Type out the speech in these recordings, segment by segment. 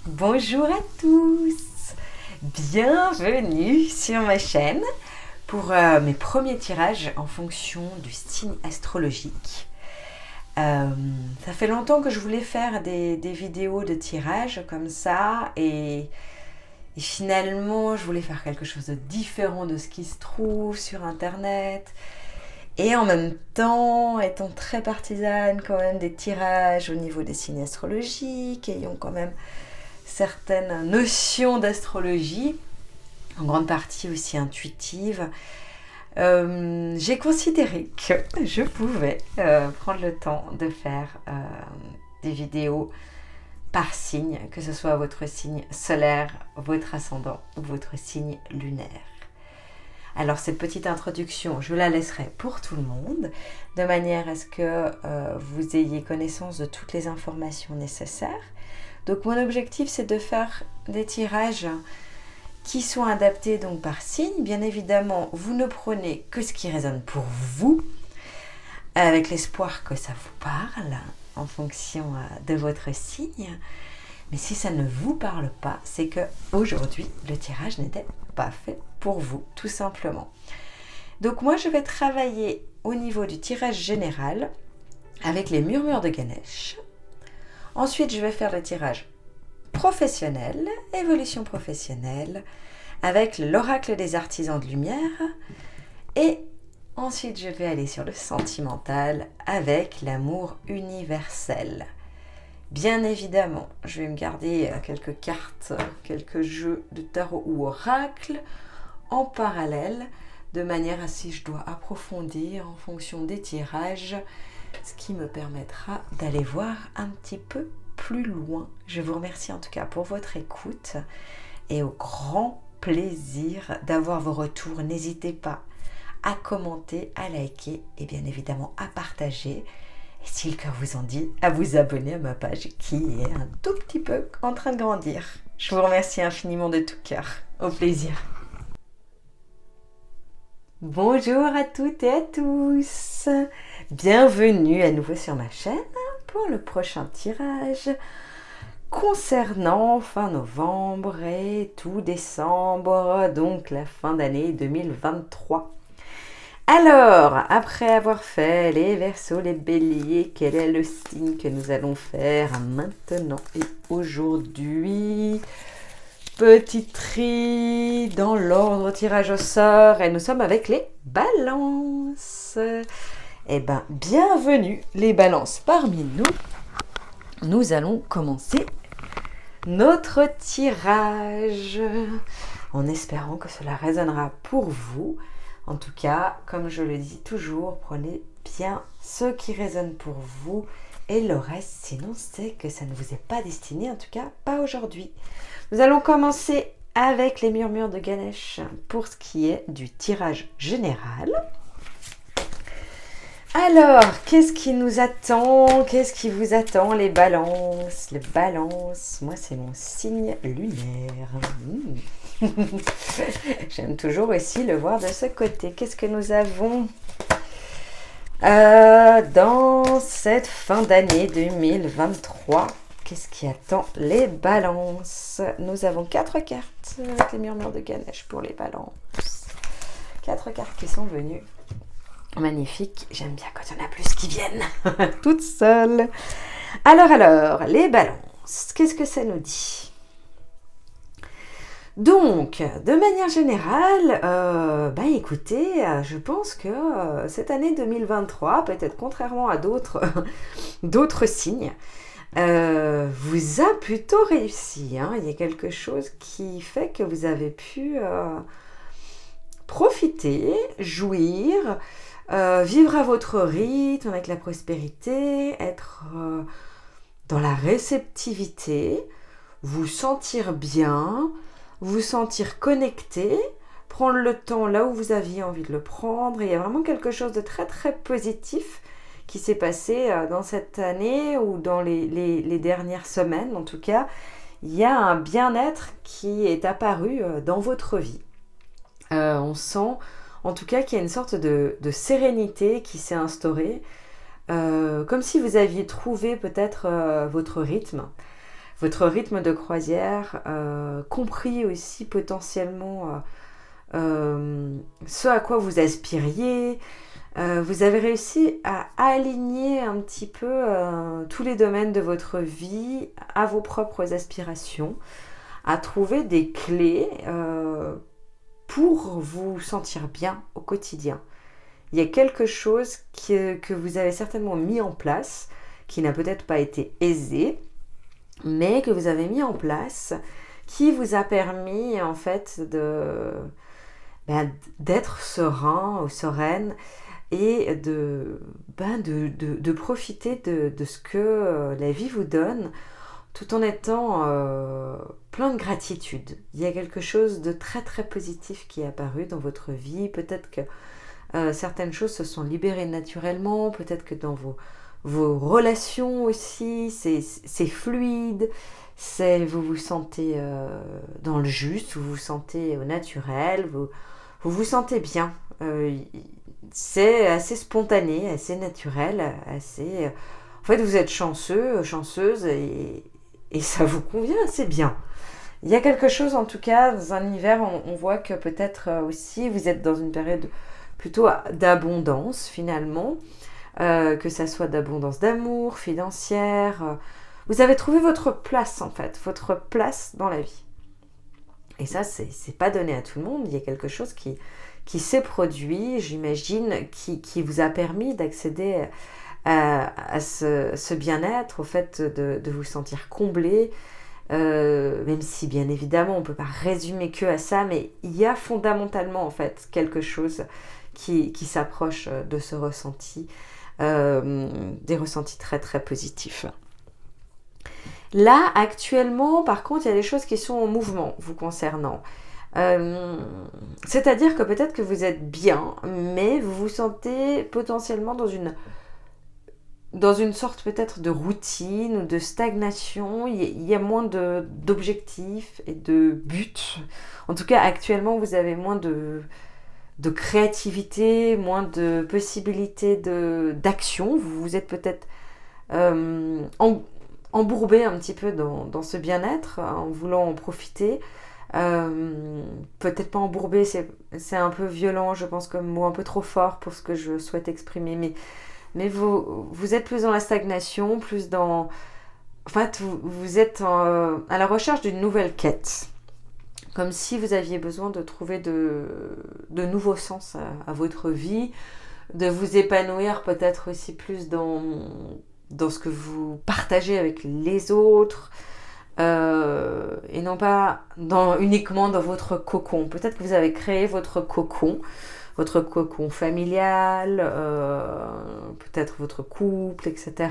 Bonjour à tous, bienvenue sur ma chaîne pour mes premiers tirages en fonction du signe astrologique. Ça fait longtemps que je voulais faire des vidéos de tirage comme ça et finalement je voulais faire quelque chose de différent de ce qui se trouve sur internet. Et en même temps, étant très partisane quand même des tirages au niveau des signes astrologiques, ayant quand même certaines notions d'astrologie, en grande partie aussi intuitives, j'ai considéré que je pouvais prendre le temps de faire des vidéos par signe, que ce soit votre signe solaire, votre ascendant ou votre signe lunaire. Alors cette petite introduction, je la laisserai pour tout le monde, de manière à ce que vous ayez connaissance de toutes les informations nécessaires. Donc mon objectif, c'est de faire des tirages qui sont adaptés donc par signe. Bien évidemment, vous ne prenez que ce qui résonne pour vous, avec l'espoir que ça vous parle en fonction de votre signe. Mais si ça ne vous parle pas, c'est que aujourd'hui, le tirage n'était pas fait pour vous, tout simplement. Donc moi, je vais travailler au niveau du tirage général avec les murmures de Ganesh. Ensuite, je vais faire le tirage professionnel, évolution professionnelle, avec l'oracle des artisans de lumière. Et ensuite, je vais aller sur le sentimental avec l'amour universel. Bien évidemment, je vais me garder quelques cartes, quelques jeux de tarot ou oracle en parallèle, de manière à si je dois approfondir en fonction des tirages, ce qui me permettra d'aller voir un petit peu plus loin. Je vous remercie en tout cas pour votre écoute et au grand plaisir d'avoir vos retours. N'hésitez pas à commenter, à liker et bien évidemment à partager. Et si le cœur vous en dit, à vous abonner à ma page qui est un tout petit peu en train de grandir. Je vous remercie infiniment de tout cœur. Au plaisir. Bonjour à toutes et à tous. Bienvenue à nouveau sur ma chaîne pour le prochain tirage concernant fin novembre et tout décembre, donc la fin d'année 2023. Alors, après avoir fait les Verseaux, les Béliers, quel est le signe que nous allons faire maintenant et aujourd'hui? Petit tri dans l'ordre tirage au sort et nous sommes avec les balances. Eh bien, bienvenue les balances parmi nous. Nous allons commencer notre tirage en espérant que cela résonnera pour vous. En tout cas, comme je le dis toujours, prenez bien ce qui résonne pour vous et le reste, sinon c'est que ça ne vous est pas destiné, en tout cas pas aujourd'hui. Nous allons commencer avec les murmures de Ganesh pour ce qui est du tirage général. Alors, qu'est-ce qui nous attend? Qu'est-ce qui vous attend, les balances? Les balances, moi c'est mon signe lunaire. J'aime toujours aussi le voir de ce côté. Qu'est-ce que nous avons dans cette fin d'année 2023? Qu'est-ce qui attend les balances? Nous avons 4 cartes avec les murmures de Ganesh pour les balances. 4 cartes qui sont venues. Magnifique. J'aime bien quand il y en a plus qui viennent toutes seules. Alors, les balances. Qu'est-ce que ça nous dit? Donc, de manière générale, écoutez, je pense que cette année 2023, peut-être contrairement à d'autres signes, vous a plutôt réussi. Hein. Il y a quelque chose qui fait que vous avez pu profiter, jouir, vivre à votre rythme avec la prospérité, être dans la réceptivité, vous sentir bien, vous sentir connecté, prendre le temps là où vous aviez envie de le prendre. Et il y a vraiment quelque chose de très très positif qui s'est passé dans cette année ou dans les dernières semaines. En tout cas, il y a un bien-être qui est apparu dans votre vie. On sent en tout cas qu'il y a une sorte de sérénité qui s'est instaurée, comme si vous aviez trouvé peut-être votre rythme, votre rythme de croisière, compris aussi potentiellement ce à quoi vous aspiriez. Vous avez réussi à aligner un petit peu tous les domaines de votre vie à vos propres aspirations, à trouver des clés pour vous sentir bien au quotidien. Il y a quelque chose que vous avez certainement mis en place, qui n'a peut-être pas été aisé, mais que vous avez mis en place, qui vous a permis en fait d'être serein ou sereine et de profiter de ce que la vie vous donne, tout en étant plein de gratitude. Il y a quelque chose de très très positif qui est apparu dans votre vie. Peut-être que certaines choses se sont libérées naturellement, peut-être que dans vos relations aussi, c'est fluide, vous vous sentez dans le juste, vous vous sentez au naturel, vous vous sentez bien. C'est assez spontané, assez naturel, assez... En fait, vous êtes chanceux, chanceuse, et ça vous convient assez bien. Il y a quelque chose, en tout cas, dans un hiver, on voit que peut-être aussi, vous êtes dans une période plutôt d'abondance, finalement, que ça soit d'abondance d'amour, financière. Vous avez trouvé votre place, en fait, votre place dans la vie. Et ça, c'est pas donné à tout le monde. Il y a quelque chose qui s'est produit, j'imagine, qui vous a permis d'accéder à ce bien-être, au fait de vous sentir comblé, même si bien évidemment on ne peut pas résumer que à ça, mais il y a fondamentalement en fait quelque chose qui s'approche de ce ressenti, des ressentis très très positifs. Là, actuellement, par contre, il y a des choses qui sont en mouvement vous concernant. C'est-à-dire que peut-être que vous êtes bien, mais vous vous sentez potentiellement dans une sorte peut-être de routine ou de stagnation. Il y a moins d'objectifs et de buts. En tout cas, actuellement, vous avez moins de créativité, moins de possibilités d'action. Vous êtes peut-être embourbé un petit peu dans ce bien-être, en voulant en profiter. Peut-être pas embourbé, c'est un peu violent, je pense, comme mot un peu trop fort pour ce que je souhaite exprimer, mais vous êtes plus dans la stagnation, plus dans... En fait, vous êtes à la recherche d'une nouvelle quête. Comme si vous aviez besoin de trouver de nouveaux sens à votre vie, de vous épanouir peut-être aussi plus dans ce que vous partagez avec les autres, et non pas uniquement dans votre cocon. Peut-être que vous avez créé votre cocon familial, peut-être votre couple, etc.,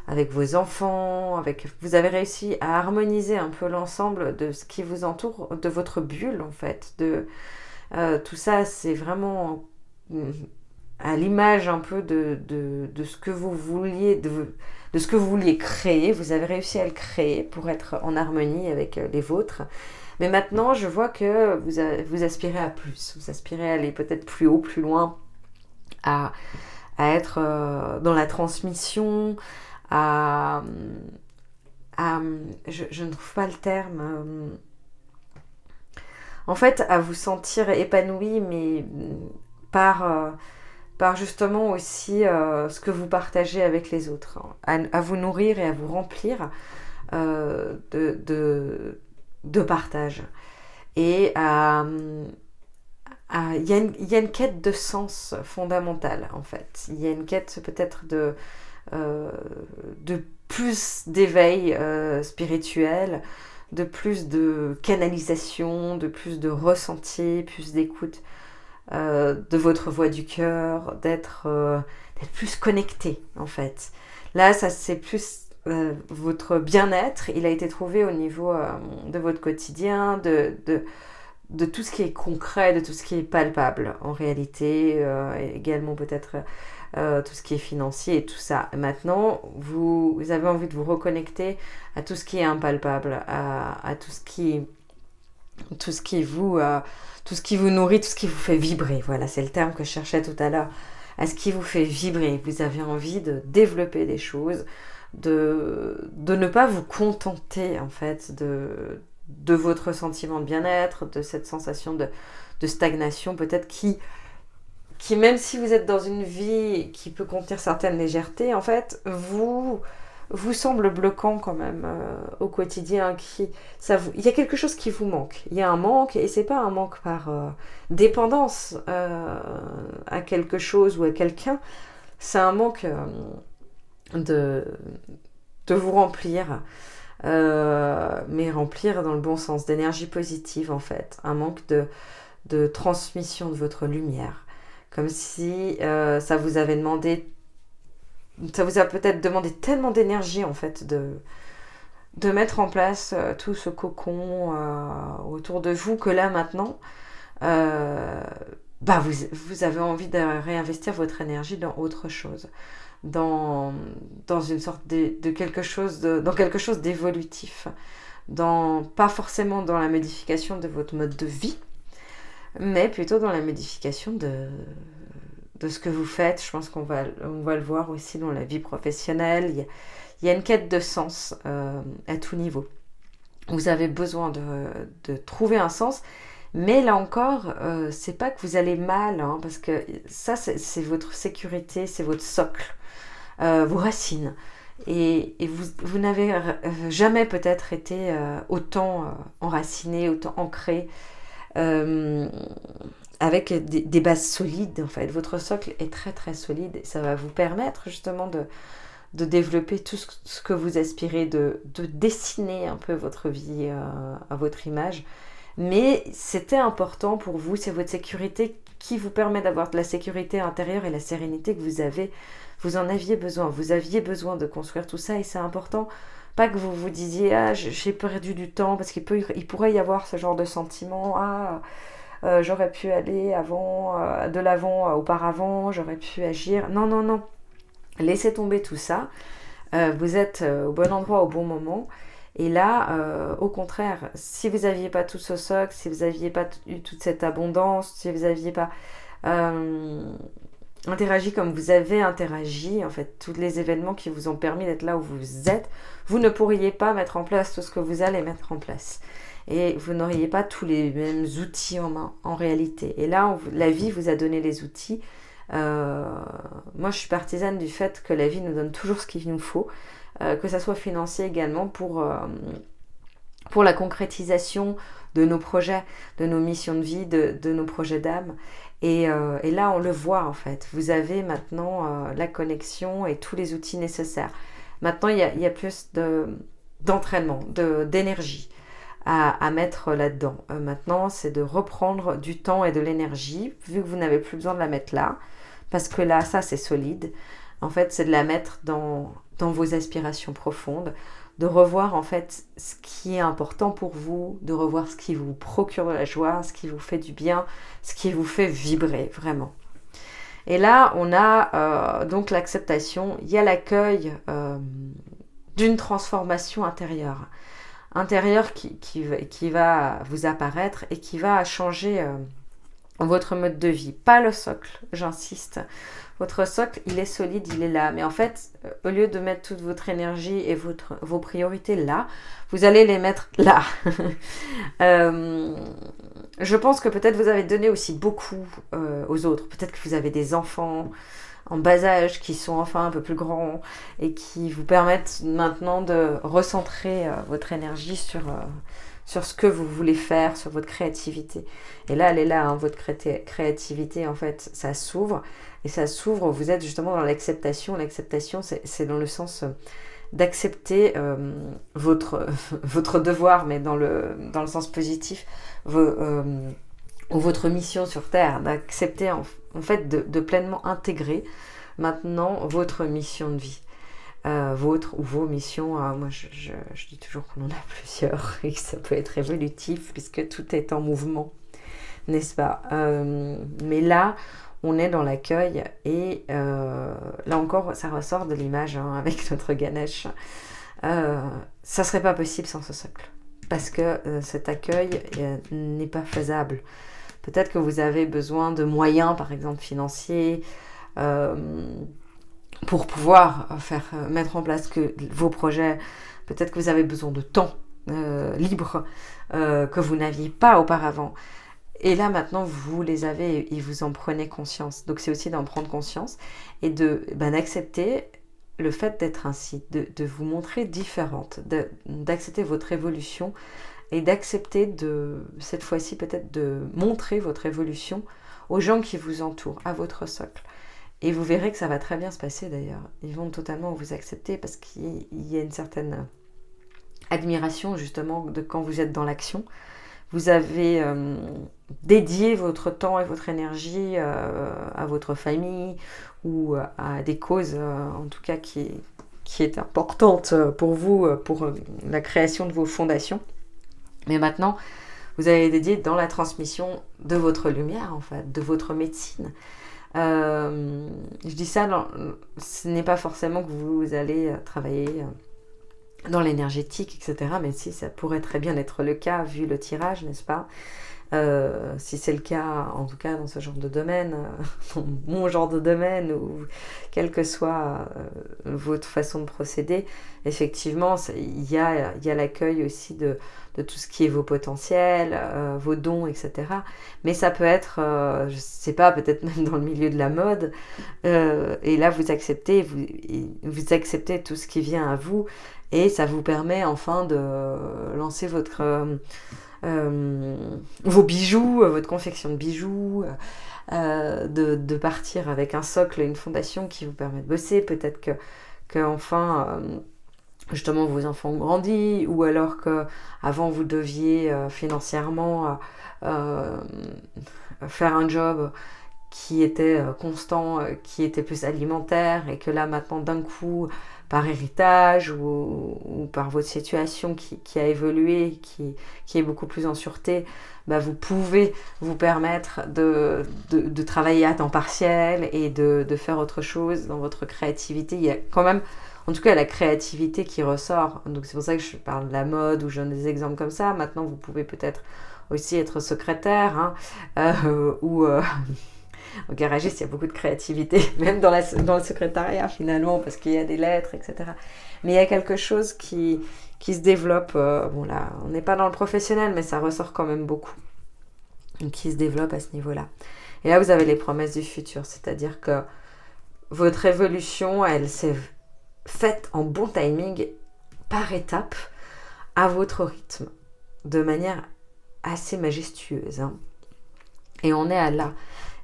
avec vos enfants, vous avez réussi à harmoniser un peu l'ensemble de ce qui vous entoure, de votre bulle en fait. Tout ça, c'est vraiment à l'image un peu de ce que vous vouliez, de ce que vous vouliez créer. Vous avez réussi à le créer pour être en harmonie avec les vôtres. Mais maintenant, je vois que vous aspirez à plus. Vous aspirez à aller peut-être plus haut, plus loin, à être dans la transmission, je ne trouve pas le terme. En fait, à vous sentir épanoui, mais par justement aussi ce que vous partagez avec les autres. À vous nourrir et à vous remplir de partage. Et il y a une quête de sens fondamentale, en fait. Il y a une quête peut-être de plus d'éveil spirituel, de plus de canalisation, de plus de ressenti, plus d'écoute de votre voix du cœur, d'être plus connecté, en fait. Là, ça c'est plus votre bien-être, il a été trouvé au niveau de votre quotidien, de tout ce qui est concret, de tout ce qui est palpable en réalité, également peut-être tout ce qui est financier et tout ça. Maintenant, vous avez envie de vous reconnecter à tout ce qui est impalpable, à tout ce qui vous nourrit, tout ce qui vous fait vibrer. Voilà, c'est le terme que je cherchais tout à l'heure. À ce qui vous fait vibrer. Vous avez envie de développer des choses. de ne pas vous contenter en fait de votre sentiment de bien-être, de cette sensation de stagnation peut-être qui même si vous êtes dans une vie qui peut contenir certaines légèretés, en fait, vous semble bloquant quand même au quotidien. Il y a quelque chose qui vous manque. Il y a un manque, et c'est pas un manque par dépendance à quelque chose ou à quelqu'un. C'est un manque de vous remplir, mais remplir dans le bon sens, d'énergie positive en fait. Un manque de transmission de votre lumière. Comme si ça vous avait demandé, ça vous a peut-être demandé tellement d'énergie en fait de mettre en place tout ce cocon autour de vous que là maintenant, vous avez envie de réinvestir votre énergie dans autre chose, dans une sorte de quelque chose, dans quelque chose d'évolutif, pas forcément dans la modification de votre mode de vie, mais plutôt dans la modification de ce que vous faites. Je pense qu'on va le voir aussi dans la vie professionnelle. Il y a une quête de sens à tout niveau. Vous avez besoin de trouver un sens, mais là encore, c'est pas que vous allez mal, hein, parce que ça, c'est votre sécurité, c'est votre socle, vos racines. Et vous n'avez jamais peut-être été autant enraciné, autant ancré, avec des bases solides en fait. Votre socle est très très solide et ça va vous permettre justement de développer tout ce que vous aspirez, de dessiner un peu votre vie à votre image. Mais c'était important pour vous, c'est votre sécurité qui vous permet d'avoir de la sécurité intérieure et la sérénité que vous en aviez besoin. Vous aviez besoin de construire tout ça et c'est important. Pas que vous vous disiez « Ah, j'ai perdu du temps » parce qu'il pourrait y avoir ce genre de sentiment « Ah, j'aurais pu aller de l'avant auparavant, j'aurais pu agir. » Non, non, non. Laissez tomber tout ça. Vous êtes au bon endroit au bon moment. Et là, au contraire, si vous n'aviez pas tout ce socle, si vous n'aviez pas eu toute cette abondance, si vous n'aviez pas interagi comme vous avez interagi, en fait, tous les événements qui vous ont permis d'être là où vous êtes, vous ne pourriez pas mettre en place tout ce que vous allez mettre en place. Et vous n'auriez pas tous les mêmes outils en main, en réalité. Et là, la vie vous a donné les outils. Moi, je suis partisane du fait que la vie nous donne toujours ce qu'il nous faut, que ça soit financier également pour la concrétisation de nos projets, de nos missions de vie, de nos projets d'âme. Et là, on le voit en fait. Vous avez maintenant la connexion et tous les outils nécessaires. Maintenant, il y a plus d'entraînement, d'énergie à mettre là-dedans. Maintenant, c'est de reprendre du temps et de l'énergie, vu que vous n'avez plus besoin de la mettre là, parce que là, ça, c'est solide. En fait, c'est de la mettre dans vos aspirations profondes, de revoir en fait ce qui est important pour vous, de revoir ce qui vous procure de la joie, ce qui vous fait du bien, ce qui vous fait vibrer vraiment. Et là, on a donc l'acceptation, il y a l'accueil d'une transformation intérieure qui va vous apparaître et qui va changer votre mode de vie. Pas le socle, j'insiste. Votre socle, il est solide, il est là. Mais en fait, au lieu de mettre toute votre énergie et vos priorités là, vous allez les mettre là. Je pense que peut-être vous avez donné aussi beaucoup aux autres. Peut-être que vous avez des enfants en bas âge qui sont enfin un peu plus grands et qui vous permettent maintenant de recentrer votre énergie sur ce que vous voulez faire, sur votre créativité. Et là, elle est là, hein, votre créativité, en fait, ça s'ouvre. Et ça s'ouvre, vous êtes justement dans l'acceptation. L'acceptation, c'est dans le sens d'accepter votre devoir, mais dans le sens positif, ou votre mission sur Terre, d'accepter en fait de pleinement intégrer maintenant votre mission de vie. Votre ou vos missions, moi je dis toujours qu'on en a plusieurs et que ça peut être évolutif puisque tout est en mouvement, n'est-ce pas? Mais là, on est dans l'accueil et là encore, ça ressort de l'image avec notre Ganesh. Ça serait pas possible sans ce socle parce que cet accueil n'est pas faisable. Peut-être que vous avez besoin de moyens, par exemple financiers, pour pouvoir mettre en place vos projets. Peut-être que vous avez besoin de temps libre que vous n'aviez pas auparavant. Et là, maintenant, vous les avez et vous en prenez conscience. Donc, c'est aussi d'en prendre conscience et d'accepter le fait d'être ainsi, de vous montrer différente, d'accepter votre évolution et d'accepter cette fois-ci, peut-être de montrer votre évolution aux gens qui vous entourent, à votre socle. Et vous verrez que ça va très bien se passer d'ailleurs. Ils vont totalement vous accepter parce qu'il y a une certaine admiration justement de quand vous êtes dans l'action. Vous avez dédié votre temps et votre énergie à votre famille ou à des causes, en tout cas, qui est importante pour vous, pour la création de vos fondations. Mais maintenant, vous avez dédié dans la transmission de votre lumière, en fait, de votre médecine. Je dis ça, ce n'est pas forcément que vous allez travailler dans l'énergétique, etc. Mais si, ça pourrait très bien être le cas, vu le tirage, n'est-ce pas ? Si c'est le cas, en tout cas dans ce genre de domaine, mon genre de domaine, ou quelle que soit votre façon de procéder, effectivement, il y a l'accueil aussi de tout ce qui est vos potentiels, vos dons, etc. Mais ça peut être, je ne sais pas, peut-être même dans le milieu de la mode, et là vous acceptez tout ce qui vient à vous, et ça vous permet enfin de lancer vos bijoux, votre confection de bijoux, de partir avec un socle et une fondation qui vous permet de bosser. Peut-être que enfin, justement, vos enfants ont grandi, ou alors qu'avant vous deviez financièrement faire un job qui était constant, qui était plus alimentaire, et que là maintenant d'un coup, par héritage ou par votre situation qui a évolué, qui est beaucoup plus en sûreté, vous pouvez vous permettre de travailler à temps partiel et de faire autre chose dans votre créativité. Il y a quand même, en tout cas, la créativité qui ressort. Donc c'est pour ça que je parle de la mode, ou je donne des exemples comme ça. Maintenant, vous pouvez peut-être aussi être secrétaire, ou... Au garagiste, il y a beaucoup de créativité, même dans le secrétariat finalement, parce qu'il y a des lettres, etc. Mais il y a quelque chose qui se développe, bon là, on n'est pas dans le professionnel, mais ça ressort quand même beaucoup, qui se développe à ce niveau-là. Et là, vous avez les promesses du futur, c'est-à-dire que votre évolution, elle s'est faite en bon timing, par étapes, à votre rythme, de manière assez majestueuse. Et on est à là.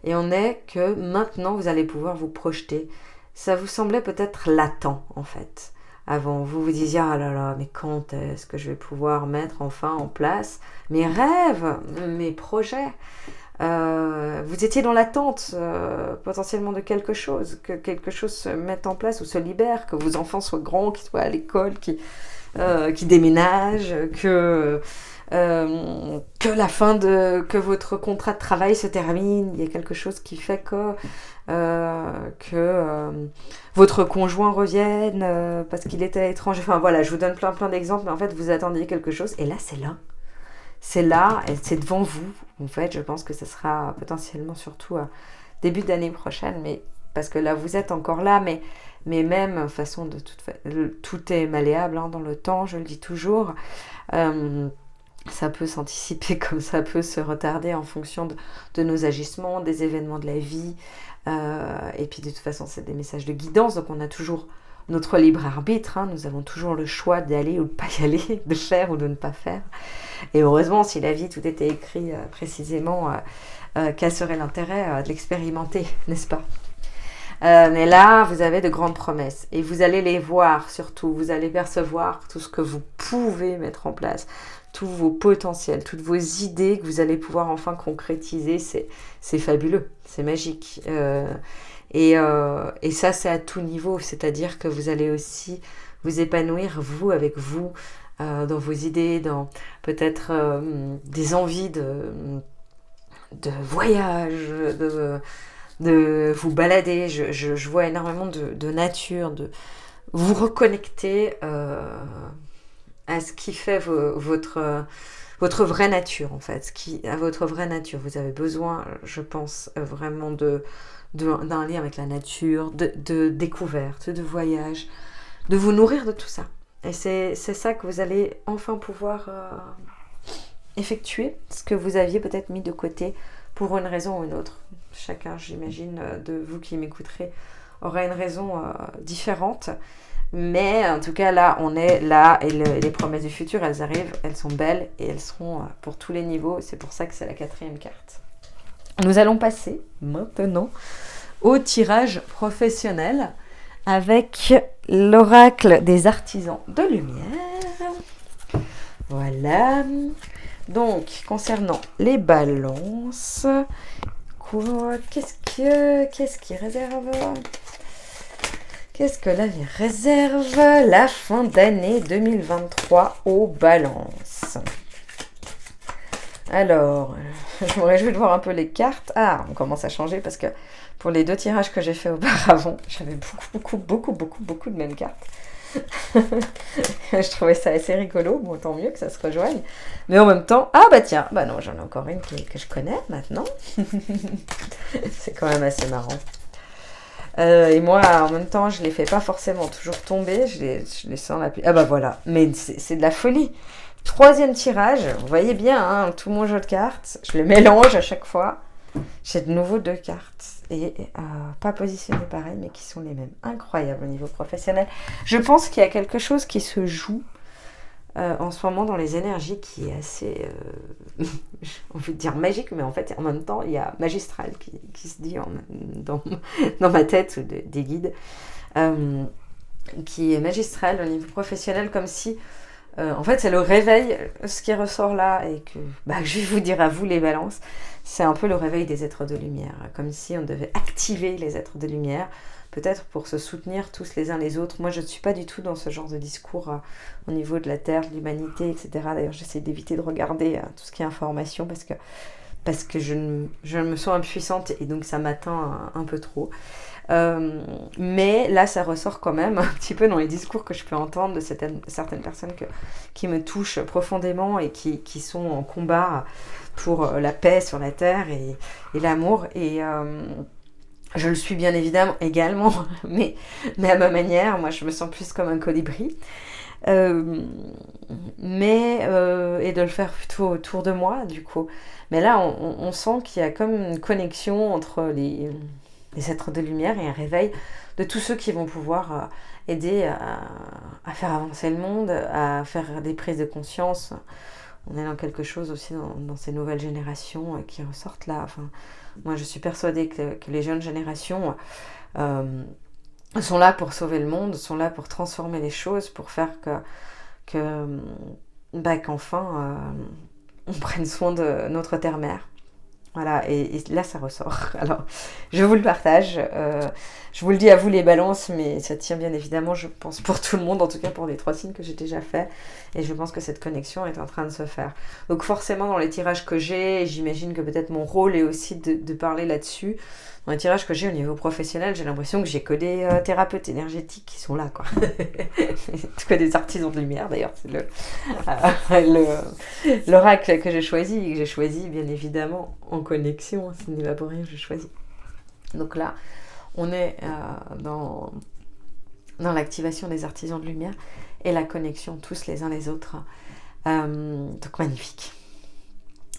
Et on est que maintenant, vous allez pouvoir vous projeter. Ça vous semblait peut-être latent, en fait. Avant, vous vous disiez, ah là là, mais quand est-ce que je vais pouvoir mettre enfin en place mes rêves, mes projets ? Vous étiez dans l'attente potentiellement de quelque chose, que quelque chose se mette en place ou se libère, que vos enfants soient grands, qu'ils soient à l'école, qui déménagent, que que votre contrat de travail se termine. Il y a quelque chose qui fait que votre conjoint revienne parce qu'il était à l'étranger. Enfin voilà, je vous donne plein d'exemples, mais en fait vous attendiez quelque chose et là c'est là et c'est devant vous. En fait, je pense que ce sera potentiellement surtout début d'année prochaine, mais parce que là vous êtes encore là, mais même façon tout est malléable dans le temps, je le dis toujours. Ça peut s'anticiper comme ça peut se retarder en fonction de nos agissements, des événements de la vie. Et puis de toute façon, c'est des messages de guidance. Donc on a toujours notre libre arbitre. Nous avons toujours le choix d'aller ou de ne pas y aller, de faire ou de ne pas faire. Et heureusement, si la vie, tout était écrit précisément, quel serait l'intérêt de l'expérimenter, n'est-ce pas ? Mais là, vous avez de grandes promesses et vous allez les voir surtout. Vous allez percevoir tout ce que vous pouvez mettre en place, tous vos potentiels, toutes vos idées que vous allez pouvoir enfin concrétiser. C'est fabuleux, c'est magique. Et ça, c'est à tout niveau. C'est-à-dire que vous allez aussi vous épanouir, vous, avec vous, dans vos idées, dans peut-être des envies de voyage, de vous balader. Je vois énormément de nature, de vous reconnecter à ce qui fait votre vraie nature, en fait, à votre vraie nature. Vous avez besoin, je pense, vraiment d'un lien avec la nature, de découverte, de voyage, de vous nourrir de tout ça. Et c'est ça que vous allez enfin pouvoir effectuer, ce que vous aviez peut-être mis de côté pour une raison ou une autre. Chacun, j'imagine, de vous qui m'écouterez, aura une raison différente. Mais en tout cas, là, on est là et les promesses du futur, elles arrivent, elles sont belles et elles seront pour tous les niveaux. C'est pour ça que c'est la 4e carte. Nous allons passer maintenant au tirage professionnel avec l'oracle des artisans de lumière. Voilà. Donc, concernant les balances, qu'est-ce qui réserve? Qu'est-ce que la vie réserve la fin d'année 2023 aux balances? Alors, je me réjouis de voir un peu les cartes. Ah, on commence à changer parce que pour les 2 tirages que j'ai fait auparavant, j'avais beaucoup de mêmes cartes. Je trouvais ça assez rigolo. Bon, tant mieux que ça se rejoigne. Mais en même temps, ah bah tiens, bah non, j'en ai encore une que je connais maintenant. C'est quand même assez marrant. Et moi, en même temps, je les fais pas forcément toujours tomber. Je les sens la pluie. Ah bah voilà. Mais c'est de la folie. 3e tirage. Vous voyez bien, hein, tout mon jeu de cartes. Je les mélange à chaque fois. J'ai de nouveau 2 cartes. Et pas positionnées pareil, mais qui sont les mêmes. Incroyable au niveau professionnel. Je pense qu'il y a quelque chose qui se joue en ce moment dans les énergies qui est assez, j'ai envie de dire magique, mais en fait, en même temps, il y a magistral qui se dit dans ma tête, des guides, qui est magistral au niveau professionnel, comme si, en fait, c'est le réveil, ce qui ressort là, et que je vais vous dire à vous, les balances, c'est un peu le réveil des êtres de lumière, comme si on devait activer les êtres de lumière, peut-être pour se soutenir tous les uns les autres. Moi, je ne suis pas du tout dans ce genre de discours au niveau de la Terre, de l'humanité, etc. D'ailleurs, j'essaie d'éviter de regarder tout ce qui est information parce que je me sens impuissante et donc ça m'atteint un peu trop. Mais là, ça ressort quand même un petit peu dans les discours que je peux entendre de certaines personnes qui me touchent profondément et qui sont en combat pour la paix sur la Terre et l'amour. Et je le suis bien évidemment également, mais à ma manière. Moi, je me sens plus comme un colibri. Et de le faire plutôt autour de moi, du coup. Mais là, on sent qu'il y a comme une connexion entre les êtres de lumière et un réveil de tous ceux qui vont pouvoir aider à faire avancer le monde, à faire des prises de conscience. On est dans quelque chose aussi dans ces nouvelles générations qui ressortent là. Enfin, moi, je suis persuadée que les jeunes générations sont là pour sauver le monde, sont là pour transformer les choses, pour faire qu'enfin on prenne soin de notre terre-mère. Voilà, et là ça ressort. Alors, je vous le partage. Je vous le dis à vous les balances, mais ça tient bien évidemment, je pense, pour tout le monde, en tout cas pour les 3 signes que j'ai déjà fait. Et je pense que cette connexion est en train de se faire. Donc forcément, dans les tirages que j'ai, j'imagine que peut-être mon rôle est aussi de parler là-dessus. Dans les tirages que j'ai au niveau professionnel, j'ai l'impression que j'ai que des thérapeutes énergétiques qui sont là, quoi. Que des artisans de lumière, d'ailleurs. C'est l'oracle que j'ai choisi, et que j'ai choisi, bien évidemment, en connexion. Ce n'est pas pour rien que j'ai choisi. Donc là, on est dans l'activation des artisans de lumière et la connexion tous les uns les autres. Donc magnifique.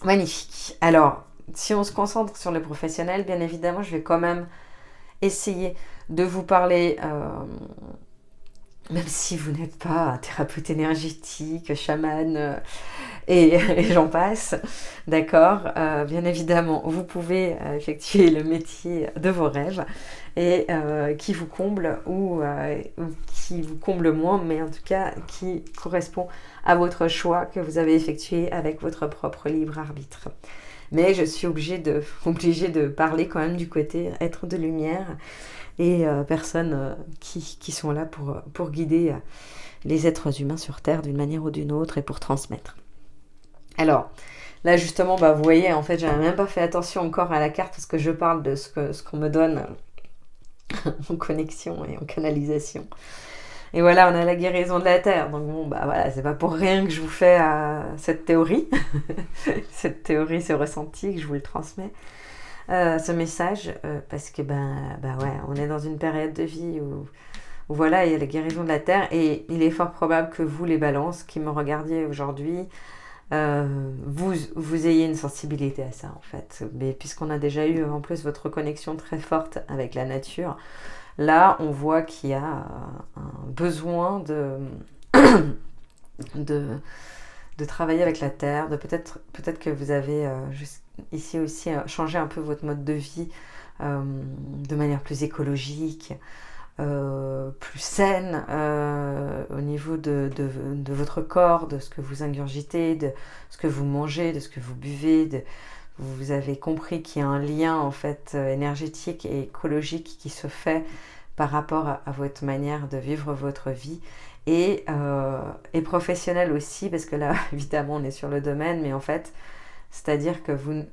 Magnifique. Alors, si on se concentre sur le professionnel, bien évidemment, je vais quand même essayer de vous parler, même si vous n'êtes pas un thérapeute énergétique, chaman, et j'en passe, d'accord, bien évidemment, vous pouvez effectuer le métier de vos rêves et qui vous comble ou qui vous comble moins, mais en tout cas qui correspond à votre choix que vous avez effectué avec votre propre libre arbitre. Mais je suis obligée de parler quand même du côté être de lumière et personnes qui sont là pour guider les êtres humains sur Terre d'une manière ou d'une autre et pour transmettre. Alors, là justement, vous voyez, en fait, j'avais même pas fait attention encore à la carte parce que je parle de ce qu'on me donne en connexion et en canalisation. Et voilà, on a la guérison de la Terre. Donc bon, bah voilà, c'est pas pour rien que je vous fais cette théorie, cette théorie, ce ressenti que je vous le transmets, ce message, parce que bah ouais, on est dans une période de vie où voilà, il y a la guérison de la Terre et il est fort probable que vous, les balances, qui me regardiez aujourd'hui, vous ayez une sensibilité à ça en fait. Mais puisqu'on a déjà eu en plus votre connexion très forte avec la nature, là on voit qu'il y a un besoin de, de travailler avec la terre, de peut-être que vous avez ici aussi changé un peu votre mode de vie de manière plus écologique, plus saine au niveau de votre corps, de ce que vous ingurgitez, de ce que vous mangez, de ce que vous buvez. Vous avez compris qu'il y a un lien en fait énergétique et écologique qui se fait par rapport à votre manière de vivre votre vie et professionnelle aussi, parce que là évidemment on est sur le domaine, mais en fait c'est-à-dire que vous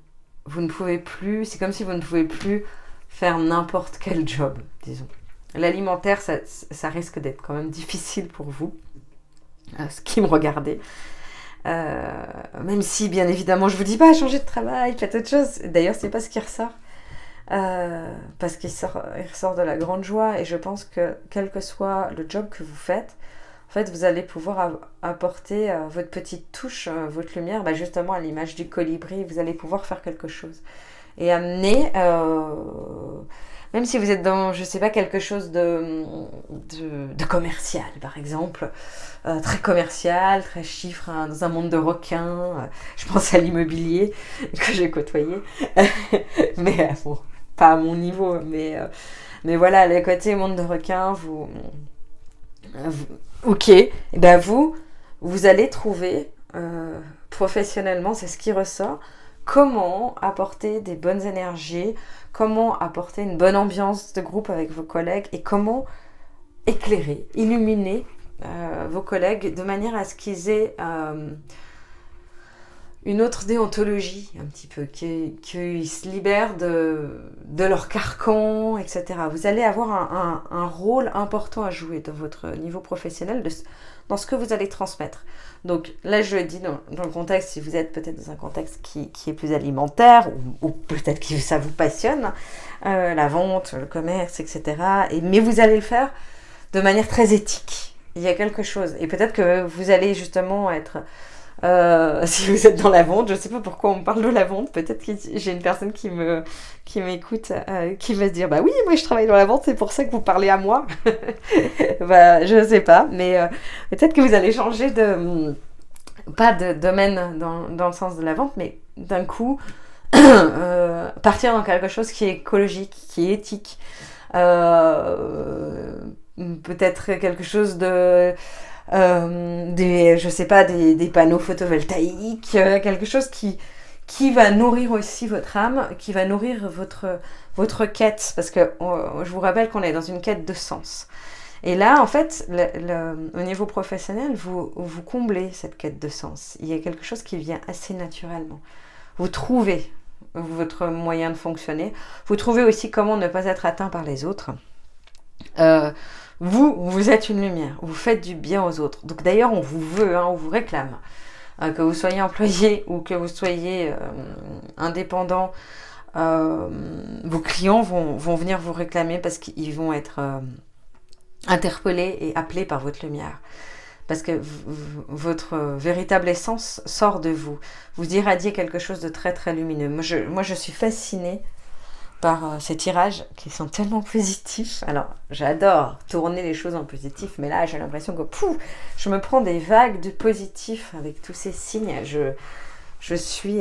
ne pouvez plus, c'est comme si vous ne pouvez plus faire n'importe quel job, disons. L'alimentaire, ça risque d'être quand même difficile pour vous, ce qui me regardait. Même si, bien évidemment, je vous dis pas changer de travail, faites autre chose. D'ailleurs, c'est pas ce qui ressort. Parce qu'il ressort de la grande joie. Et je pense que, quel que soit le job que vous faites, en fait, vous allez pouvoir apporter votre petite touche, votre lumière, justement à l'image du colibri. Vous allez pouvoir faire quelque chose. Et amener... même si vous êtes dans, je sais pas, quelque chose de commercial, par exemple, très commercial, très chiffre, hein, dans un monde de requins, je pense à l'immobilier que j'ai côtoyé, mais bon, pas à mon niveau, mais voilà, le côté monde de requins, ok, et ben vous allez trouver, professionnellement, c'est ce qui ressort, comment apporter des bonnes énergies, comment apporter une bonne ambiance de groupe avec vos collègues et comment éclairer, illuminer vos collègues de manière à ce qu'ils aient une autre déontologie un petit peu, qu'ils se libèrent de leur carcan, etc. Vous allez avoir un rôle important à jouer dans votre niveau professionnel, dans ce que vous allez transmettre. Donc là, je le dis dans le contexte, si vous êtes peut-être dans un contexte qui est plus alimentaire, ou peut-être que ça vous passionne, la vente, le commerce, etc. Mais vous allez le faire de manière très éthique. Il y a quelque chose. Et peut-être que vous allez justement être... si vous êtes dans la vente, je ne sais pas pourquoi on parle de la vente, peut-être que j'ai une personne qui m'écoute, qui va se dire oui, moi je travaille dans la vente, c'est pour ça que vous parlez à moi. Je ne sais pas, mais peut-être que vous allez changer pas de domaine dans le sens de la vente, mais d'un coup partir dans quelque chose qui est écologique, qui est éthique, peut-être quelque chose de des panneaux photovoltaïques, quelque chose qui va nourrir aussi votre âme, qui va nourrir votre quête, parce que je vous rappelle qu'on est dans une quête de sens. Et là, en fait, au niveau professionnel, vous comblez cette quête de sens. Il y a quelque chose qui vient assez naturellement. Vous trouvez votre moyen de fonctionner. Vous trouvez aussi comment ne pas être atteint par les autres. Vous êtes une lumière, vous faites du bien aux autres. Donc d'ailleurs, on vous veut, on vous réclame. Que vous soyez employé ou que vous soyez indépendant, vos clients vont venir vous réclamer parce qu'ils vont être interpellés et appelés par votre lumière. Parce que votre véritable essence sort de vous. Vous irradiez quelque chose de très très lumineux. Moi, je suis fascinée par ces tirages qui sont tellement positifs. Alors, j'adore tourner les choses en positif, mais là, j'ai l'impression que je me prends des vagues de positif avec tous ces signes. Je suis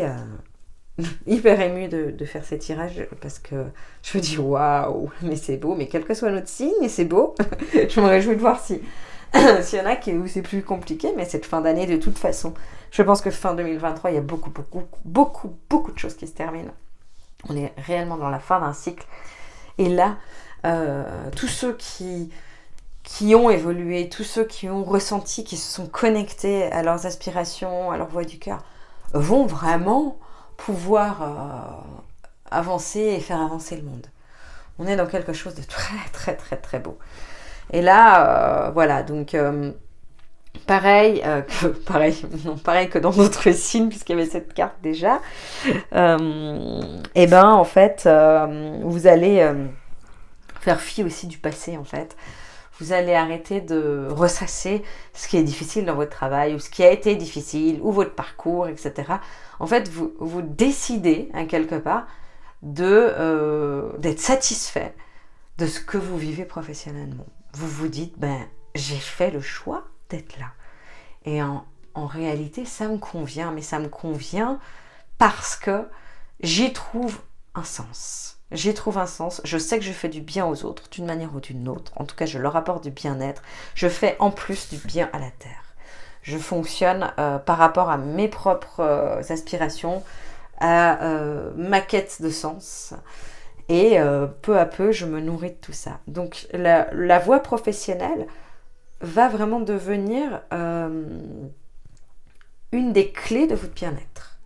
hyper émue de faire ces tirages parce que je me dis waouh, mais c'est beau, mais quel que soit notre signe, c'est beau. Je me réjouis de voir s'il y en a où c'est plus compliqué, mais cette fin d'année, de toute façon, je pense que fin 2023, il y a beaucoup de choses qui se terminent. On est réellement dans la fin d'un cycle. Et là, tous ceux qui ont évolué, tous ceux qui ont ressenti, qui se sont connectés à leurs aspirations, à leur voix du cœur, vont vraiment pouvoir avancer et faire avancer le monde. On est dans quelque chose de très, très, très, très beau. Et là, voilà, donc pareil, pareil que dans d'autres signes, puisqu'il y avait cette carte déjà, et ben en fait, vous allez faire fi aussi du passé en fait. Vous allez arrêter de ressasser ce qui est difficile dans votre travail, ou ce qui a été difficile, ou votre parcours, etc. En fait, vous décidez, hein, quelque part, d'être satisfait de ce que vous vivez professionnellement. Vous vous dites, j'ai fait le choix d'être là. Et en réalité, ça me convient, mais ça me convient parce que j'y trouve un sens. J'y trouve un sens. Je sais que je fais du bien aux autres, d'une manière ou d'une autre. En tout cas, je leur apporte du bien-être. Je fais en plus du bien à la Terre. Je fonctionne par rapport à mes propres aspirations, à ma quête de sens. Et peu à peu, je me nourris de tout ça. Donc, la voie professionnelle va vraiment devenir une des clés de votre bien-être.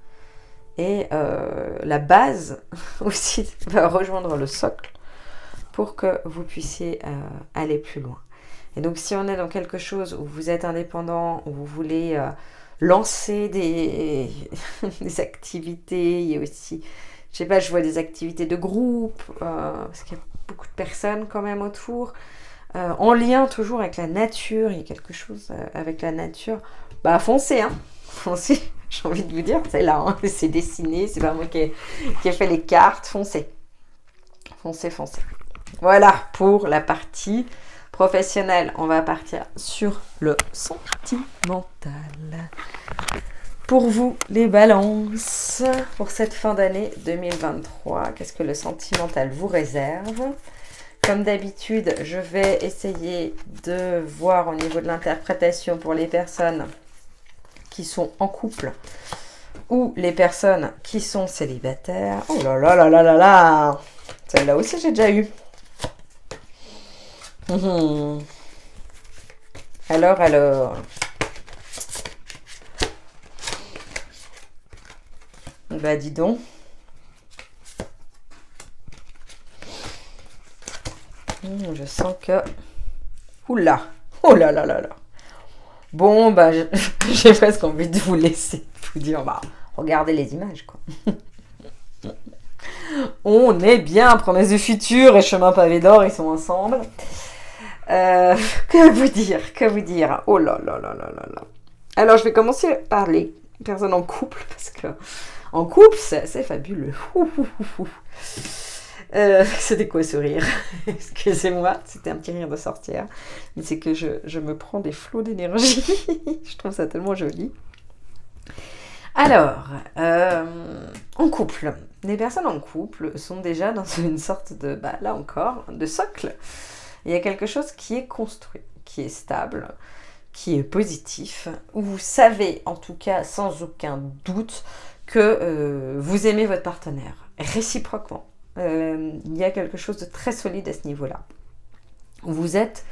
Et la base aussi va rejoindre le socle pour que vous puissiez aller plus loin. Et donc, si on est dans quelque chose où vous êtes indépendant, où vous voulez lancer des activités, il y a aussi, je sais pas, je vois des activités de groupe, parce qu'il y a beaucoup de personnes quand même autour, en lien toujours avec la nature, il y a quelque chose avec la nature, foncez, hein, foncez, j'ai envie de vous dire, c'est là, hein, c'est dessiné, c'est pas moi qui ai fait les cartes, foncez, foncez. Voilà pour la partie professionnelle. On va partir sur le sentimental. Pour vous, les balances, pour cette fin d'année 2023, qu'est-ce que le sentimental vous réserve ? Comme d'habitude, je vais essayer de voir au niveau de l'interprétation pour les personnes qui sont en couple ou les personnes qui sont célibataires. Oh là là là là là là! Celle-là aussi, j'ai déjà eu. Alors. Dis donc. Je sens que... Oula! Oh là là là là! Bon, j'ai presque envie de vous laisser vous dire, regardez les images, quoi. On est bien, promesse du futur et chemin pavé d'or, ils sont ensemble. Que vous dire? Oh là là là là là là. Alors, je vais commencer par les personnes en couple, parce que en couple, c'est assez fabuleux. C'était quoi ce rire? Excusez-moi, c'était un petit rire de sorcière. Mais c'est que je me prends des flots d'énergie. Je trouve ça tellement joli. Alors, en couple. Les personnes en couple sont déjà dans une sorte de, là encore, de socle. Il y a quelque chose qui est construit, qui est stable, qui est positif, où vous savez, en tout cas, sans aucun doute, que vous aimez votre partenaire, réciproquement. Il y a quelque chose de très solide à ce niveau-là. Vous êtes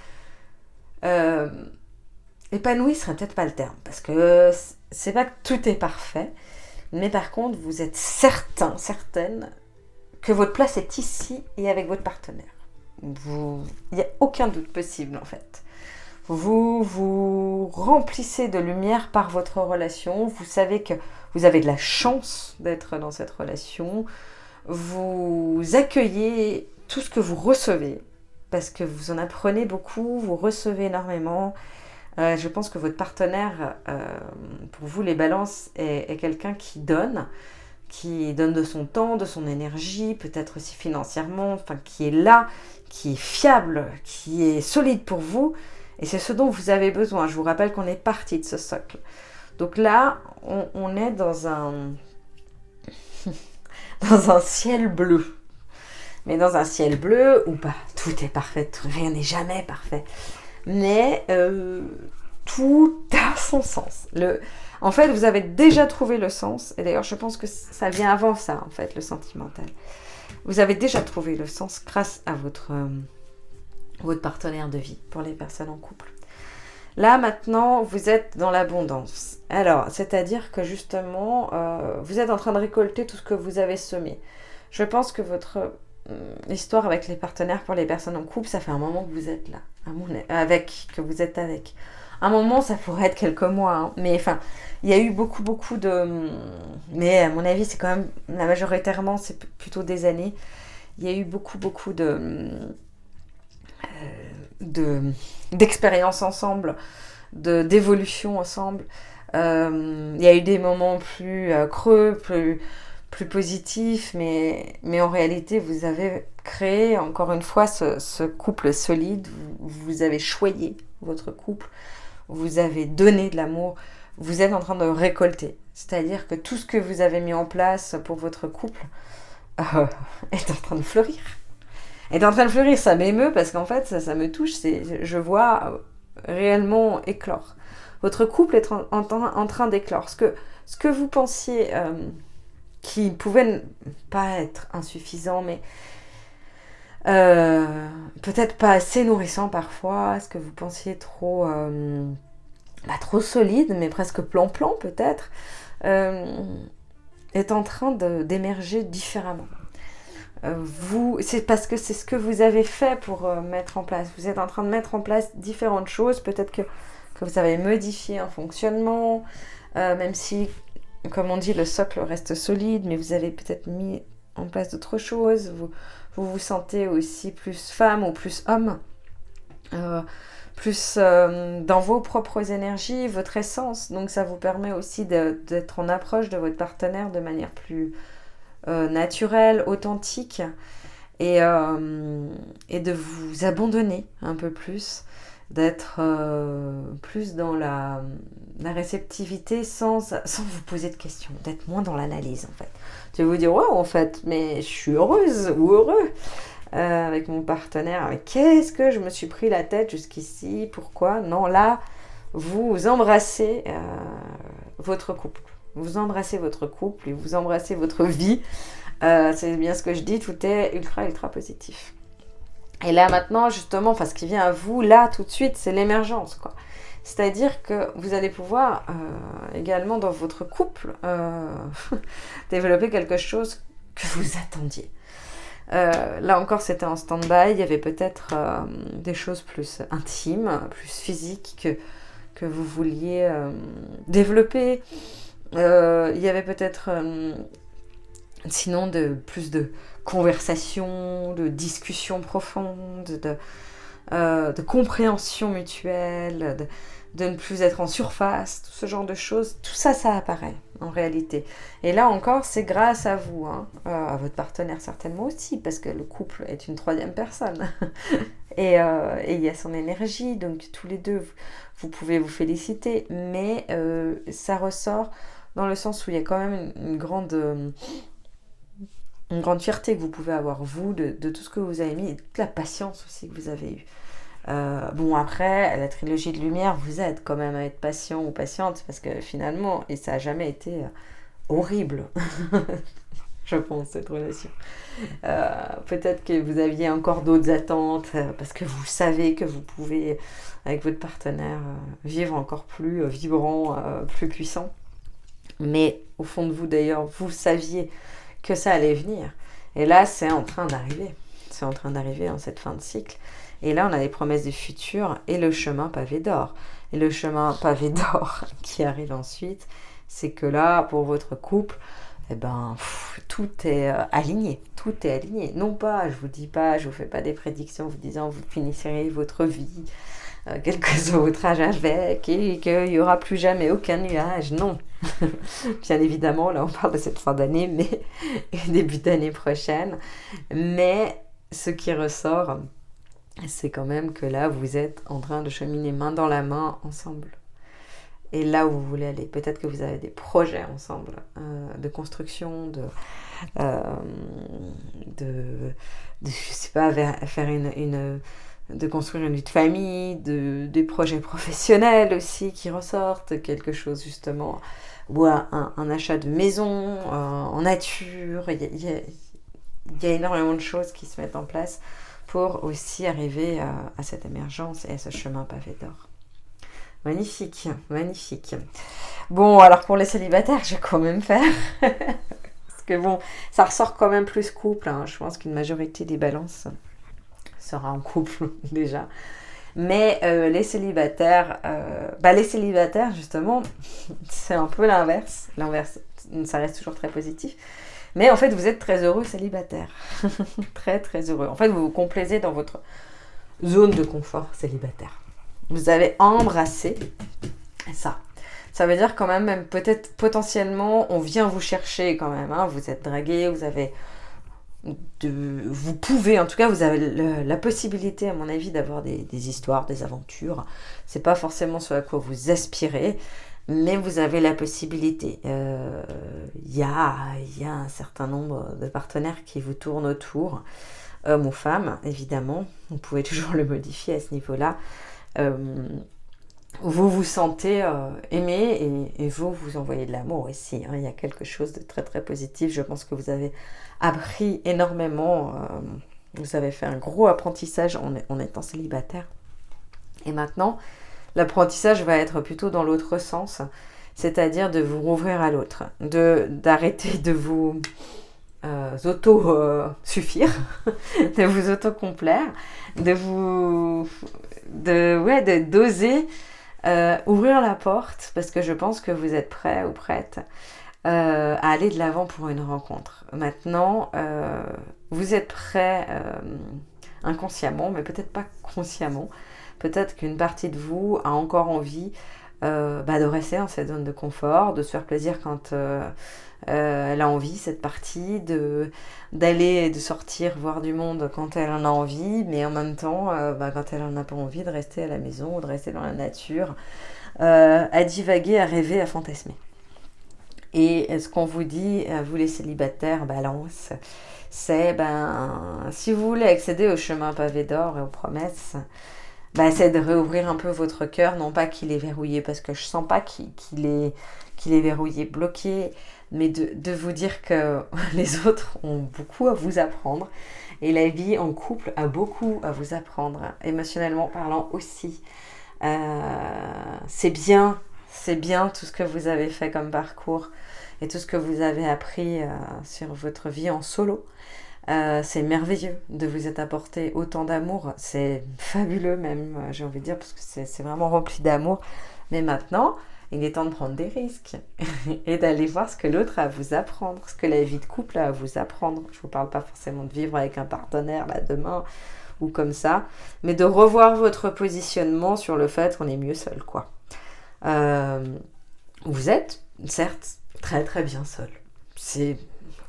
épanoui, ce serait peut-être pas le terme, parce que c'est pas que tout est parfait, mais par contre, vous êtes certaine que votre place est ici et avec votre partenaire. Il n'y a aucun doute possible en fait. Vous remplissez de lumière par votre relation, vous savez que vous avez de la chance d'être dans cette relation, vous accueillez tout ce que vous recevez, parce que vous en apprenez beaucoup, vous recevez énormément. Je pense que votre partenaire, pour vous les balances, est quelqu'un qui donne de son temps, de son énergie, peut-être aussi financièrement, qui est là, qui est fiable, qui est solide pour vous, et c'est ce dont vous avez besoin. Je vous rappelle qu'on est parti de ce socle. Donc là, on est dans un ciel bleu. Mais dans un ciel bleu où tout est parfait, rien n'est jamais parfait. Mais tout a son sens. En fait, vous avez déjà trouvé le sens. Et d'ailleurs, je pense que ça vient avant ça, en fait, le sentimental. Vous avez déjà trouvé le sens grâce à votre partenaire de vie pour les personnes en couple. Là, maintenant, vous êtes dans l'abondance. Alors, c'est-à-dire que justement, vous êtes en train de récolter tout ce que vous avez semé. Je pense que votre histoire avec les partenaires pour les personnes en couple, ça fait un moment que vous êtes là, que vous êtes avec. Un moment, ça pourrait être quelques mois, hein, mais enfin, il y a eu beaucoup de... Mais à mon avis, c'est quand même, majoritairement, c'est plutôt des années. Il y a eu beaucoup d'expériences ensemble, d'évolution ensemble. Il y a eu des moments plus creux, plus positifs, mais en réalité, vous avez créé, encore une fois, ce couple solide. Vous avez choyé votre couple, vous avez donné de l'amour, vous êtes en train de récolter. C'est-à-dire que tout ce que vous avez mis en place pour votre couple est en train de fleurir. Est en train de fleurir, ça m'émeut parce qu'en fait, ça me touche. Je vois réellement éclore. Votre couple est en train d'éclore. Ce que vous pensiez qui pouvait pas être insuffisant, mais peut-être pas assez nourrissant parfois, ce que vous pensiez trop solide, mais presque plan-plan peut-être, est en train d'émerger différemment. C'est parce que c'est ce que vous avez fait pour mettre en place. Vous êtes en train de mettre en place différentes choses. Peut-être que vous avez modifié un fonctionnement, même si, comme on dit, le socle reste solide, mais vous avez peut-être mis en place d'autres choses. Vous sentez aussi plus femme ou plus homme, plus dans vos propres énergies, votre essence. Donc ça vous permet aussi d'être en approche de votre partenaire de manière plus naturelle, authentique, et de vous abandonner un peu plus, d'être plus dans la réceptivité sans vous poser de questions, d'être moins dans l'analyse en fait. Tu vas vous dire, ouais en fait, mais je suis heureuse ou heureux avec mon partenaire, mais qu'est-ce que je me suis pris la tête jusqu'ici, pourquoi? Non, là, vous embrassez votre couple. Vous embrassez votre couple et vous embrassez votre vie. C'est bien ce que je dis, tout est ultra positif. Et là maintenant, justement, ce qui vient à vous, là, tout de suite, c'est l'émergence, quoi. C'est-à-dire que vous allez pouvoir également dans votre couple développer quelque chose que vous attendiez. Là encore, c'était en stand-by. Il y avait peut-être des choses plus intimes, plus physiques que vous vouliez développer. Il y avait peut-être sinon plus de conversations, de discussions profondes, de compréhension mutuelle, de ne plus être en surface, tout ce genre de choses. Tout ça, ça apparaît en réalité. Et là encore, c'est grâce à vous, hein, à votre partenaire certainement aussi, parce que le couple est une troisième personne. Et il y a son énergie, donc tous les deux, vous pouvez vous féliciter, mais ça ressort dans le sens où il y a quand même une grande fierté que vous pouvez avoir, vous, de tout ce que vous avez mis, et toute la patience aussi que vous avez eue. Bon, après, la trilogie de lumière vous aide quand même à être patient ou patiente, parce que finalement, et ça n'a jamais été horrible, je pense, cette relation. Peut-être que vous aviez encore d'autres attentes, parce que vous savez que vous pouvez, avec votre partenaire, vivre encore plus vibrant, plus puissant. Mais au fond de vous, d'ailleurs, vous saviez que ça allait venir. Et là, c'est en train d'arriver. C'est en train d'arriver dans cette fin de cycle. Et là, on a les promesses du futur et le chemin pavé d'or. Et le chemin pavé d'or qui arrive ensuite, c'est que là, pour votre couple, tout est aligné. Tout est aligné. Non pas, je vous fais pas des prédictions vous disant vous finirez votre vie, quel que soit votre âge avec, et qu'il n'y aura plus jamais aucun nuage. Non. Bien évidemment, là, on parle de cette fin d'année, mais début d'année prochaine. Mais ce qui ressort, c'est quand même que là, vous êtes en train de cheminer main dans la main ensemble. Et là où vous voulez aller, peut-être que vous avez des projets ensemble, de construction, je sais pas, faire de construire une vie de famille, des projets professionnels aussi qui ressortent, quelque chose justement, ou un achat de maison, en nature. Il y a énormément de choses qui se mettent en place pour aussi arriver à cette émergence et à ce chemin pavé d'or. Magnifique, magnifique. Bon, alors pour les célibataires, je vais quand même faire ce que bon, ça ressort quand même plus couple, hein. Je pense qu'une majorité des balances sera en couple déjà. Mais les célibataires, justement, c'est un peu l'inverse. L'inverse, ça reste toujours très positif. Mais en fait, vous êtes très heureux célibataire. Très, très heureux. En fait, vous vous complaisez dans votre zone de confort célibataire. Vous avez embrassé ça. Ça veut dire quand même peut-être potentiellement, on vient vous chercher quand même. Hein. Vous êtes dragué, vous pouvez, en tout cas, vous avez la possibilité, à mon avis, d'avoir des histoires, des aventures. C'est pas forcément ce à quoi vous aspirez, mais vous avez la possibilité. Il y a un certain nombre de partenaires qui vous tournent autour, hommes ou femmes, évidemment. Vous pouvez toujours le modifier à ce niveau-là. Vous vous sentez aimé et vous envoyez de l'amour aussi. Hein. Il y a quelque chose de très très positif. Je pense que vous avez appris énormément. Vous avez fait un gros apprentissage en étant célibataire. Et maintenant, l'apprentissage va être plutôt dans l'autre sens. C'est-à-dire de vous rouvrir à l'autre. D'arrêter de vous auto-suffire, de vous auto-complaire, d'oser ouvrir la porte, parce que je pense que vous êtes prêt ou prête à aller de l'avant pour une rencontre. Maintenant, vous êtes prêt inconsciemment, mais peut-être pas consciemment. Peut-être qu'une partie de vous a encore envie de rester dans cette zone de confort, de se faire plaisir quand elle a envie, cette partie, de sortir, voir du monde quand elle en a envie, mais en même temps, quand elle en a pas envie, de rester à la maison ou de rester dans la nature, à divaguer, à rêver, à fantasmer. Et ce qu'on vous dit, vous les célibataires, balance, c'est, si vous voulez accéder au chemin pavé d'or et aux promesses, c'est de réouvrir un peu votre cœur, non pas qu'il est verrouillé, parce que je sens pas qu'il est verrouillé, bloqué, mais de vous dire que les autres ont beaucoup à vous apprendre, et la vie en couple a beaucoup à vous apprendre, émotionnellement parlant aussi. C'est bien tout ce que vous avez fait comme parcours, et tout ce que vous avez appris sur votre vie en solo. C'est merveilleux de vous être apporté autant d'amour, c'est fabuleux même, j'ai envie de dire, parce que c'est vraiment rempli d'amour. Mais maintenant, il est temps de prendre des risques et d'aller voir ce que l'autre a à vous apprendre, ce que la vie de couple a à vous apprendre. Je ne vous parle pas forcément de vivre avec un partenaire là demain ou comme ça, mais de revoir votre positionnement sur le fait qu'on est mieux seul, quoi. Vous êtes, certes, très très bien seul. C'est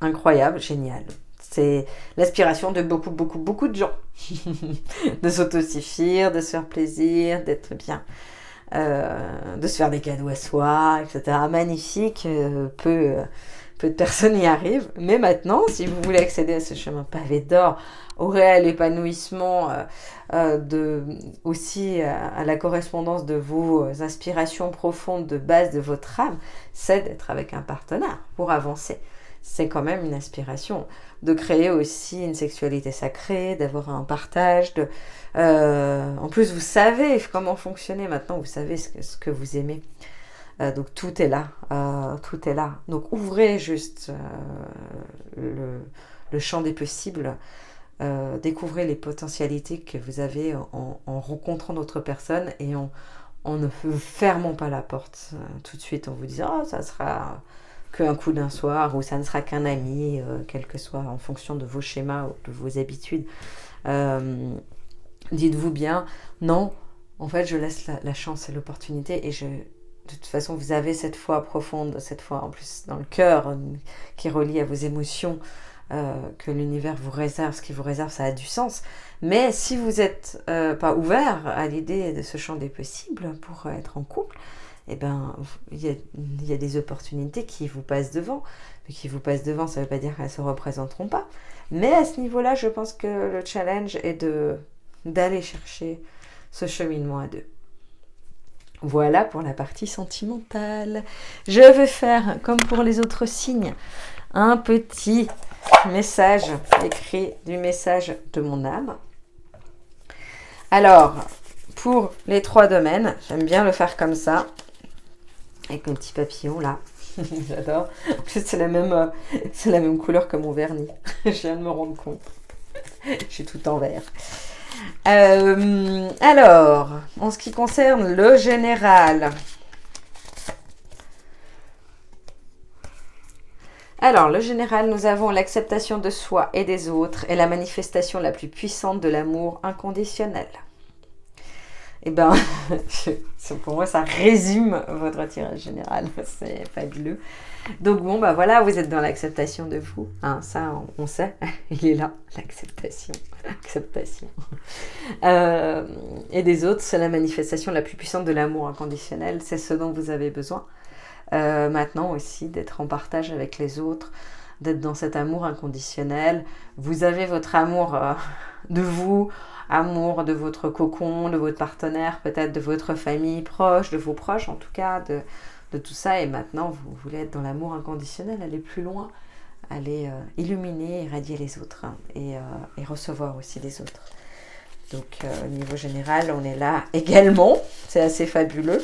incroyable, génial. C'est l'aspiration de beaucoup, beaucoup, beaucoup de gens. De s'autosuffire, de se faire plaisir, d'être bien. De se faire des cadeaux à soi, etc. Magnifique. Peu de personnes y arrivent. Mais maintenant, si vous voulez accéder à ce chemin pavé d'or, au réel épanouissement, aussi à la correspondance de vos aspirations profondes de base de votre âme, c'est d'être avec un partenaire pour avancer. C'est quand même une aspiration de créer aussi une sexualité sacrée, d'avoir un partage. En plus, vous savez comment fonctionner maintenant, vous savez ce que vous aimez. Donc tout est là, tout est là. Donc ouvrez juste le champ des possibles, découvrez les potentialités que vous avez en rencontrant d'autres personnes et en ne fermant pas la porte tout de suite en vous disant ça sera qu'un coup d'un soir ou ça ne sera qu'un ami, quel que soit en fonction de vos schémas ou de vos habitudes. Dites-vous bien, non, en fait je laisse la chance et l'opportunité et de toute façon vous avez cette foi profonde, cette foi en plus dans le cœur qui est reliée à vos émotions, que l'univers vous réserve, ce qu'il vous réserve ça a du sens. Mais si vous n'êtes pas ouvert à l'idée de ce champ des possibles pour être en couple, il y a des opportunités qui vous passent devant. Mais qui vous passent devant, ça ne veut pas dire qu'elles ne se représenteront pas. Mais à ce niveau-là, je pense que le challenge est d'aller chercher ce cheminement à deux. Voilà pour la partie sentimentale. Je vais faire, comme pour les autres signes, un petit message écrit du message de mon âme. Alors, pour les 3 domaines, j'aime bien le faire comme ça. Avec mes petits papillons là. J'adore. En plus, c'est la même couleur que mon vernis. Je viens de me rendre compte. Je suis tout en vert. Alors, en ce qui concerne le général. Alors, le général, nous avons l'acceptation de soi et des autres et la manifestation la plus puissante de l'amour inconditionnel. Eh bien, pour moi, ça résume votre tirage général. C'est fabuleux. Donc bon, bah voilà, vous êtes dans l'acceptation de vous. Hein, ça, on sait. Il est là, l'acceptation. Acceptation. Et des autres, c'est la manifestation la plus puissante de l'amour inconditionnel. C'est ce dont vous avez besoin. Maintenant aussi, d'être en partage avec les autres, d'être dans cet amour inconditionnel. Vous avez votre amour de vous, amour de votre cocon, de votre partenaire, peut-être de votre famille proche, de vos proches en tout cas, de tout ça. Et maintenant, vous voulez être dans l'amour inconditionnel, aller plus loin, aller illuminer, irradier les autres et recevoir aussi les autres. Donc, au niveau général, on est là également. C'est assez fabuleux.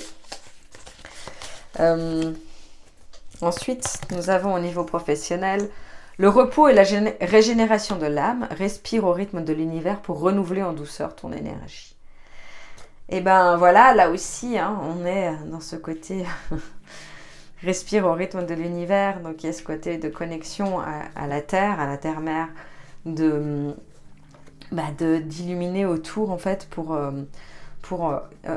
Ensuite, nous avons au niveau professionnel le repos et la régénération de l'âme. Respire au rythme de l'univers pour renouveler en douceur ton énergie. Et ben voilà, là aussi, on est dans ce côté respire au rythme de l'univers. Donc il y a ce côté de connexion à la terre-mère, d'illuminer autour en fait pour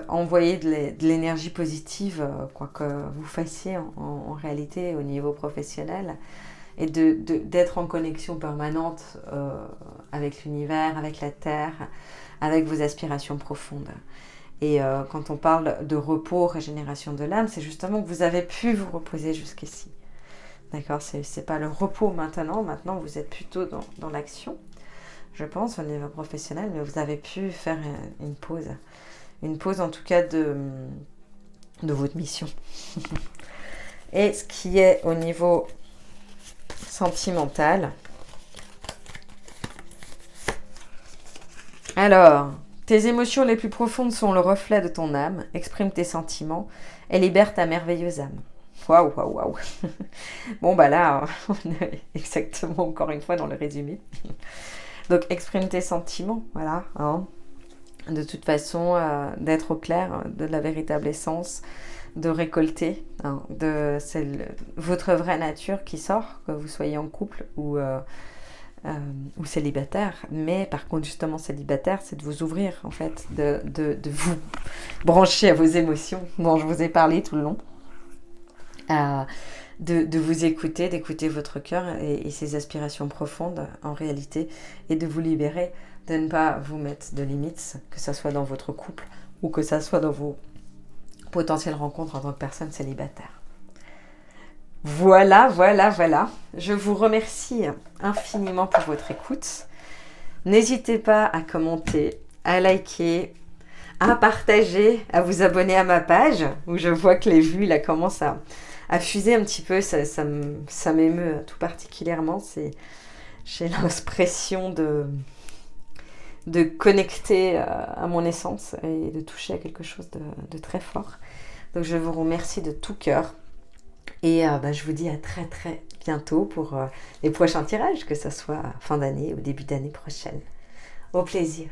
envoyer de l'énergie positive, quoi que vous fassiez en réalité au niveau professionnel, et d'être en connexion permanente avec l'univers, avec la terre, avec vos aspirations profondes. Et quand on parle de repos, régénération de l'âme, c'est justement que vous avez pu vous reposer jusqu'ici. D'accord, c'est pas le repos maintenant vous êtes plutôt dans l'action, je pense, au niveau professionnel, mais vous avez pu faire une pause. Une pause en tout cas de votre mission. Et ce qui est au niveau sentimental. Alors, tes émotions les plus profondes sont le reflet de ton âme. Exprime tes sentiments et libère ta merveilleuse âme. Waouh, waouh, waouh. Bon, bah là, on est exactement encore une fois dans le résumé. Donc, exprime tes sentiments, voilà, de toute façon, d'être au clair de la véritable essence, de récolter votre vraie nature qui sort, que vous soyez en couple ou célibataire. Mais par contre, justement, célibataire, c'est de vous ouvrir, en fait, de vous brancher à vos émotions dont je vous ai parlé tout le long, de vous écouter, d'écouter votre cœur et ses aspirations profondes, en réalité, et de vous libérer, de ne pas vous mettre de limites, que ce soit dans votre couple ou que ce soit dans vos potentielles rencontres en tant que personne célibataire. Voilà. Je vous remercie infiniment pour votre écoute. N'hésitez pas à commenter, à liker, à partager, à vous abonner à ma page, où je vois que les vues là commencent à fuser un petit peu. Ça m'émeut tout particulièrement. J'ai l'impression de connecter à mon essence et de toucher à quelque chose de très fort. Donc je vous remercie de tout cœur et je vous dis à très très bientôt pour les prochains tirages, que ce soit fin d'année ou début d'année prochaine. Au plaisir.